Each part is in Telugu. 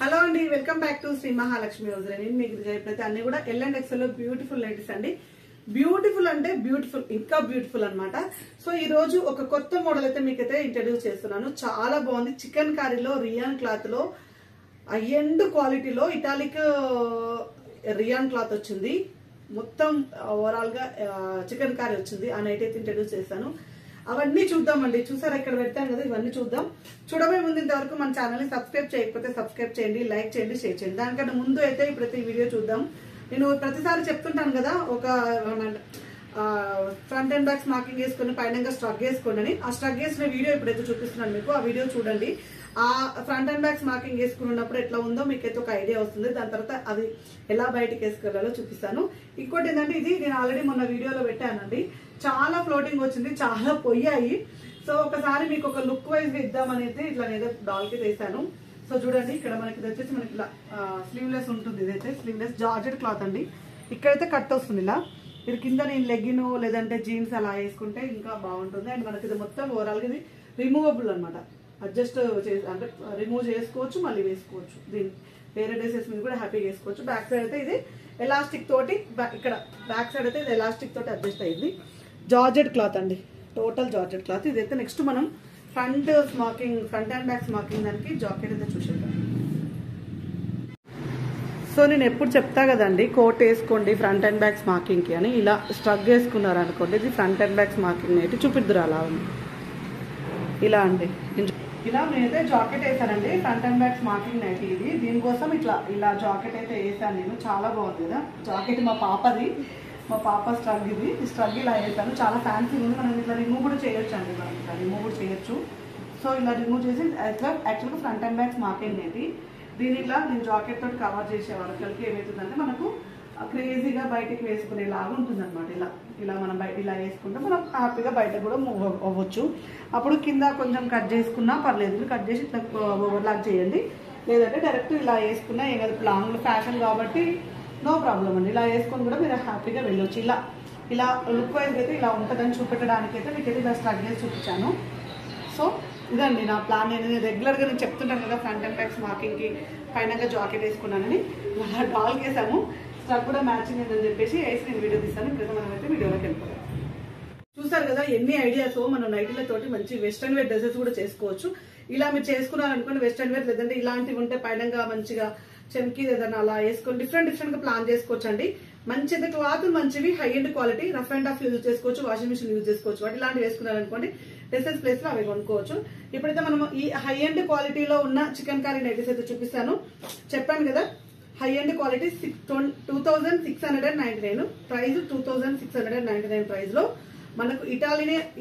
హలో అండి, welcome back to Shri Mahalakshmi రోజు. నేను మీకు చెప్పినట్టు అన్ని కూడా L&XL లో బ్యూటిఫుల్ నైటీస్ అండి. బ్యూటిఫుల్ అంటే బ్యూటిఫుల్, ఇంకా బ్యూటిఫుల్ అన్నమాట. సో ఈ రోజు ఒక కొత్త మోడల్ అయితే మీకైతే ఇంట్రడ్యూస్ చేస్తున్నాను. చాలా బాగుంది. చికెన్ కారీలో రియాన్ క్లాత్ లో ఎండ్ క్వాలిటీలో ఇటాలిక్ రియాన్ క్లాత్ వచ్చింది. మొత్తం ఓవరాల్ గా చికెన్ కారీ వచ్చింది. ఆ నైట్ అయితే ఇంట్రడ్యూస్ చేస్తాను. అవన్నీ చూద్దామండి. చూసారా, ఇక్కడ పెట్టాను కదా, ఇవన్నీ చూద్దాం. చూడబోయే ముందు ఇంతవరకు మన ఛానల్ ని సబ్స్క్రైబ్ చేయకపోతే సబ్స్క్రైబ్ చేయండి, లైక్ చేయండి, షేర్ చేయండి. దానికంటే ముందు అయితే ఇప్పుడైతే ఈ వీడియో చూద్దాం. నేను ప్రతిసారి చెప్తుంటాను కదా, ఒక ఫ్రంట్ అండ్ బ్యాక్స్ మార్కింగ్ వేసుకుని పైన స్ట్రగ్ వేసుకోండి అని. ఆ స్ట్రగ్ వేసిన వీడియో ఇప్పుడైతే చూపిస్తున్నాను మీకు. ఆ వీడియో చూడండి. ఆ ఫ్రంట్ అండ్ బ్యాక్స్ మార్కింగ్ వేసుకున్నప్పుడు ఎట్లా ఉందో మీకైతే ఒక ఐడియా వస్తుంది. దాని తర్వాత అది ఎలా బయటకి వేసుకెళ్లాలో చూపిస్తాను. ఇంకోటి ఏంటంటే, ఇది నేను ఆల్రెడీ మొన్న వీడియోలో పెట్టానండి. చాలా ఫ్లోటింగ్ వచ్చింది, చాలా పొయ్యాయి. సో ఒకసారి మీకు ఒక లుక్ వైజ్ ఇద్దామనేది ఇట్లా నేను డాల్కి వేసాను. సో చూడండి, ఇక్కడ మనకి వచ్చేసి మనకి ఇలా స్లీవ్లెస్ ఉంటుంది. ఇదైతే స్లీవ్లెస్ జార్జెట్ క్లాత్ అండి. ఇక్కడైతే కట్ వస్తుంది ఇలా. ఇది కింద నేను లెగ్గిన్ లేదంటే జీన్స్ అలా వేసుకుంటే ఇంకా బాగుంటుంది. అండ్ మనకి ఇది మొత్తం ఓవరాల్ ఇది రిమూవబుల్ అనమాట. అడ్జస్ట్ అంటే రిమూవ్ చేసుకోవచ్చు, మళ్ళీ వేసుకోవచ్చు. దీన్ని వేరే డ్రెసెస్ మీద కూడా హ్యాపీగా వేసుకోవచ్చు. బ్యాక్ సైడ్ అయితే ఇది ఎలాస్టిక్ తోటి, ఇక్కడ బ్యాక్ సైడ్ అయితే ఇది ఎలాస్టిక్ తోటి అడ్జస్ట్ అయింది. జార్జెట్ క్లాత్ అండి, టోటల్ జార్జెట్ క్లాత్. ఇదైతే నెక్స్ట్ మనం ఫ్రంట్ అండ్ బ్యాక్ స్మాకింగ్ దానికి జాకెట్ అయితే చూసేద్దాం. సో నేను ఎప్పుడు చెప్తా కదండి, కోట్ వేసుకోండి ఫ్రంట్ అండ్ బ్యాక్ స్మాకింగ్ కి అని. ఇలా స్ట్రగ్ వేసుకున్నారు అనుకోండి, ఇది ఫ్రంట్ అండ్ బ్యాక్ స్మాకింగ్ అయితే చూపిద్దురు. అలా ఉంది ఇలా అండి. ఇలా నేనైతే జాకెట్ వేసానండి, front and back smacking night ఇది. దీనికోసం ఇలా జాకెట్ అయితే వేసాను నేను. చాలా బాగుంది కదా జాకెట్. మా పాపది, మా పాప స్ట్రగ్ ఇది. స్ట్రగ్ ఇలా వేసాను, చాలా ఫ్యాన్సీ ఉంది. మనం ఇట్లా రిమూవ్ కూడా చేయొచ్చు అండి. మనం ఇట్లా రిమూవ్ కూడా చేయొచ్చు. సో ఇలా రిమూవ్ చేసి యాక్చువల్గా ఫ్రంట్ అండ్ బ్యాక్ స్మాకింగ్ ఏంటి, దీని ఇట్లా నేను జాకెట్ తోటి కవర్ చేసే వాళ్ళకి ఏమవుతుందంటే మనకు క్రేజీగా బయటకు వేసుకునేలాగా ఉంటుంది అనమాట. ఇలా మనం బయట ఇలా వేసుకుంటే మనం హ్యాపీగా బయట కూడా మూవ్ అవ్వచ్చు. అప్పుడు కింద కొంచెం కట్ చేసుకున్నా పర్లేదు, కట్ చేసి ఇట్లా ఓవర్లాక్ చేయండి. లేదంటే డైరెక్ట్ ఇలా వేసుకున్నా ఏం కాదు. లాంగ్ ఫ్యాషన్ కాబట్టి నో ప్రాబ్లం అండి. ఇలా వేసుకొని కూడా మీరు హ్యాపీగా వెళ్ళొచ్చు. ఇలా లుక్ వైజ్ అయితే ఇలా ఉంటుందని చూపెట్టడానికి అయితే మీకైతే ఇలా స్ట్రగ్ చేసి చూపించాను. సో ఇదండి నా ప్లాన్. నేను రెగ్యులర్గా నేను చెప్తుంటాను కదా, ఫ్రంట్ అండ్ బ్యాక్ మార్కింగ్కి పైన జాకెట్ వేసుకున్నానని. అలా డాల్కి వేసాము. స్ట్రగ్ కూడా మ్యాచింగ్ అని చెప్పేసి వేసి నేను వీడియో తీస్తాను. ఇప్పుడు మనం అయితే వీడియోలోకి వెళ్ళిపోయాం. చూసారు కదా ఎన్ని ఐడియాస్. మనం నైటీలతోటి మంచి వెస్ట్రన్ వేర్ డ్రెస్సెస్ కూడా చేసుకోవచ్చు. ఇలా మీరు చేసుకున్నారనుకోండి, వెస్ట్రన్ వేర్ లేదంటే ఇలాంటివి ఉంటే పైన మంచిగా చెంకి ఏదైనా అలా వేసుకొని డిఫరెంట్ గా ప్లాన్ చేసుకోవచ్చు అండి. మంచిది క్లాత్, మంచివి high end quality, rough and tough use చేసుకోవచ్చు, వాషింగ్ మిషన్ యూజ్ చేసుకోవచ్చు. వాటి ఇలాంటివి వేసుకున్నారనుకోండి డ్రెస్సెస్ ప్లేస్ లో అవి కొనుక్కోవచ్చు. ఇప్పుడైతే మనం ఈ హై ఎండ్ క్వాలిటీలో ఉన్న చికెన్ కారీ నైటీస్ అయితే చూపిస్తాను. చెప్పాను కదా, high end quality 2699, price 2699 price లో మనకు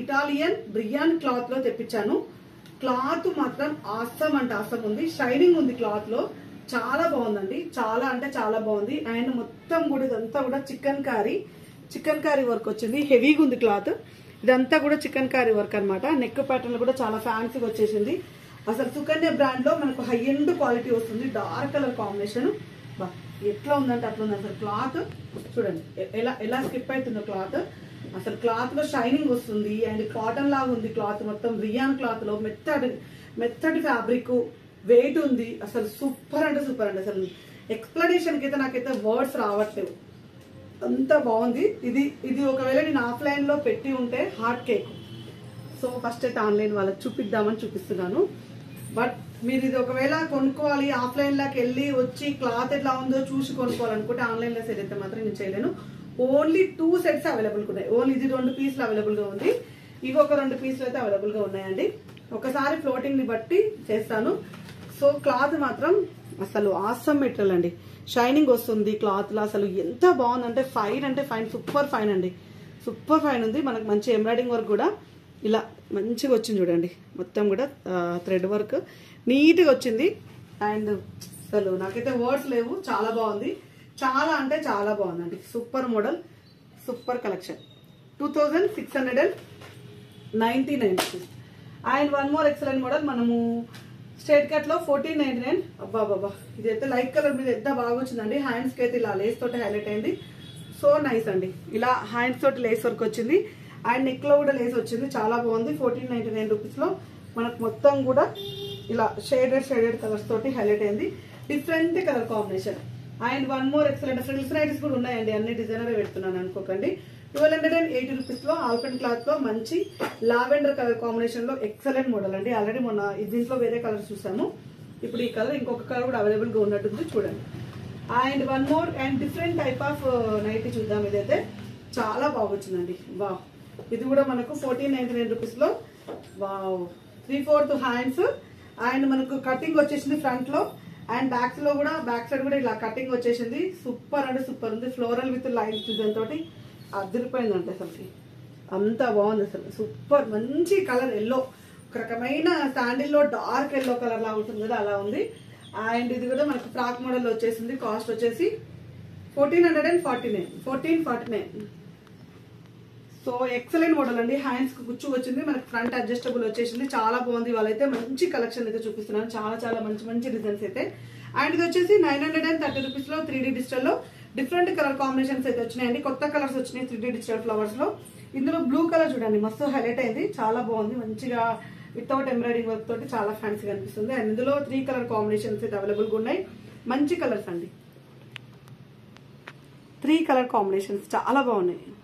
ఇటాలియన్ బ్రియాన్ క్లాత్ లో తెప్పించాను. క్లాత్ మాత్రం ఆసమ్ అంటే ఆసమ్ ఉంది. షైనింగ్ ఉంది క్లాత్ లో. చాలా బాగుందండి, చాలా అంటే చాలా బాగుంది. అండ్ మొత్తం కూడా ఇదంతా కూడా చికెన్ కారీ వర్క్ వచ్చింది. హెవీగా ఉంది క్లాత్. ఇదంతా కూడా చికెన్ కారీ వర్క్ అనమాట. నెక్ ప్యాటర్న్ కూడా చాలా ఫ్యాన్సీగా వచ్చేసింది. అసలు సుకన్య బ్రాండ్ లో మనకు హై ఎండ్ క్వాలిటీ వస్తుంది. డార్క్ కలర్ కాంబినేషన్ ఎట్లా ఉందంటే అట్లా ఉంది. అసలు క్లాత్ చూడండి ఎలా స్కిప్ అవుతుందో క్లాత్. అసలు క్లాత్ లో షైనింగ్ వస్తుంది. అండ్ కాటన్ లాగా ఉంది క్లాత్. మొత్తం రియాన్ క్లాత్ లో మెత్తటి ఫ్యాబ్రిక్, వెయిట్ ఉంది. అసలు సూపర్ అంటే సూపర్ అండి. అసలు ఎక్స్ప్లెనేషన్ కి అయితే నాకైతే వర్డ్స్ రావట్లేవు, అంత బాగుంది. ఇది ఒకవేళ నేను ఆఫ్లైన్ లో పెట్టి ఉంటే హాట్ కేక్. సో ఫస్ట్ అయితే ఆన్లైన్ వాళ్ళకి చూపిద్దామని చూపిస్తున్నాను. బట్ మీరు ఇది ఒకవేళ కొనుక్కోవాలి, ఆఫ్లైన్ లోకి వెళ్ళి వచ్చి క్లాత్ ఎట్లా ఉందో చూసి కొనుక్కోవాలనుకుంటే ఆన్లైన్ లో సెల్ అయితే మాత్రం నేను చేయలేను. ఓన్లీ 2 సెట్స్ అవైలబుల్ గా ఉన్నాయి. ఓన్లీ ఇది 2 పీసులు అవైలబుల్ గా ఉంది. ఇవి ఒక 2 పీసులు అయితే అవైలబుల్ గా ఉన్నాయండి. ఒకసారి ఫ్లోటింగ్ ని బట్టి చేస్తాను. సో క్లాత్ మాత్రం అసలు ఆసమ్ మెటీరియల్ అండి. షైనింగ్ వస్తుంది క్లాత్ లో. అసలు ఎంత బాగుందంటే ఫైన్, సూపర్ ఫైన్ అండి. సూపర్ ఫైన్ ఉంది. మనకు మంచి ఎంబ్రాయిడింగ్ వర్క్ కూడా ఇలా మంచిగా వచ్చింది చూడండి. మొత్తం కూడా థ్రెడ్ వర్క్ నీట్గా వచ్చింది. అండ్ అసలు నాకైతే వర్డ్స్ లేవు, చాలా బాగుంది. చాలా అంటే చాలా బాగుందండి. Super model, super collection. 2699. And one more excellent model మనము స్ట్రైట్ కట్ లో 1499. అబ్బా ఇదైతే లైట్ కలర్ మీద ఎంత బాగా వచ్చిందండి. హ్యాండ్స్ కి అయితే ఇలా లేస్ తోటి హైలైట్ అయింది. సో నైస్ అండి. ఇలా హ్యాండ్స్ తోటి లేస్ వర్క్ వచ్చింది. అండ్ నెక్ లో కూడా లేస్ వచ్చింది. చాలా బాగుంది. 1499 రూపీస్ లో మనకు మొత్తం కూడా ఇలా షేడెడ్ కలర్స్ తోటి హైలైట్ అయింది. Different colour combination. And one more excellent. Frills nighties కూడా ఉన్నాయండి, అన్ని డిజైనర్ పెడుతున్నాను అనుకోకండి. 1280 రూపీస్ లో ఆల్పెన్ క్లాత్ లో మంచి లావెండర్ కలర్ కాంబినేషన్ లో ఎక్సలెంట్ మోడల్ అండి. ఆల్రెడీ మొన్న దీంట్లో వేరే కలర్ చూసాము, ఇప్పుడు ఈ కలర్ ఇంకొక కలర్ కూడా అవైలబుల్ గా ఉన్నట్టుంది చూడండి. And one more and different type of nighty చూద్దాం. ఇదైతే చాలా బాగొచ్చిందండి. వావ్, ఇది కూడా మనకు 1499 రూపీస్ లో. వావ్, 3/4 హ్యాండ్స్ అండ్ మనకు కటింగ్ వచ్చేసింది ఫ్రంట్ లో అండ్ బ్యాక్ లో కూడా, బ్యాక్ సైడ్ కూడా ఇలా కటింగ్ వచ్చేసింది. సూపర్ అంటే సూపర్ ఉంది. ఫ్లోరల్ విత్ లైన్స్ డిజైన్ తోటి అదిరిపోయిందంటే అసలుకి అంత బాగుంది. అసలు సూపర్. మంచి కలర్ ఎల్లో, ఒక రకమైన శాండిల్ లో డార్క్ ఎల్లో కలర్ లా ఉంటుంది కదా, అలా ఉంది. అండ్ ఇది కూడా మనకు ఫ్రాక్ మోడల్ లో వచ్చేసింది. కాస్ట్ వచ్చేసి 1449. సో ఎక్సలెంట్ మోడల్ అండి. హ్యాండ్స్ కు గుచ్చు వచ్చింది, మనకి ఫ్రంట్ అడ్జస్టబుల్ వచ్చేసింది. చాలా బాగుంది. వాళ్ళైతే మంచి కలెక్షన్ అయితే చూపిస్తున్నాను, చాలా చాలా మంచి మంచి డిజైన్స్ అయితే. అండ్ ఇది వచ్చేసి 930 రూపీస్ లో 3D డిజిటల్ లో డిఫరెంట్ కలర్ కాంబినేషన్స్ అయితే వచ్చినాయండి. కొత్త కలర్స్ వచ్చినాయి 3D డిజిటల్ ఫ్లవర్స్ లో. ఇందులో బ్లూ కలర్ చూడండి, మస్తు హైలైట్ అయింది, చాలా బాగుంది. మంచిగా వితౌట్ ఎంబ్రాయిడింగ్ వర్క్ తోటి చాలా ఫ్యాన్సీగా అనిపిస్తుంది. అండ్ ఇందులో 3 కలర్ కాంబినేషన్స్ అయితే అవైలబుల్ గా ఉన్నాయి. మంచి కలర్స్ అండి, 3 కలర్ కాంబినేషన్స్ చాలా బాగున్నాయి మొత్తం.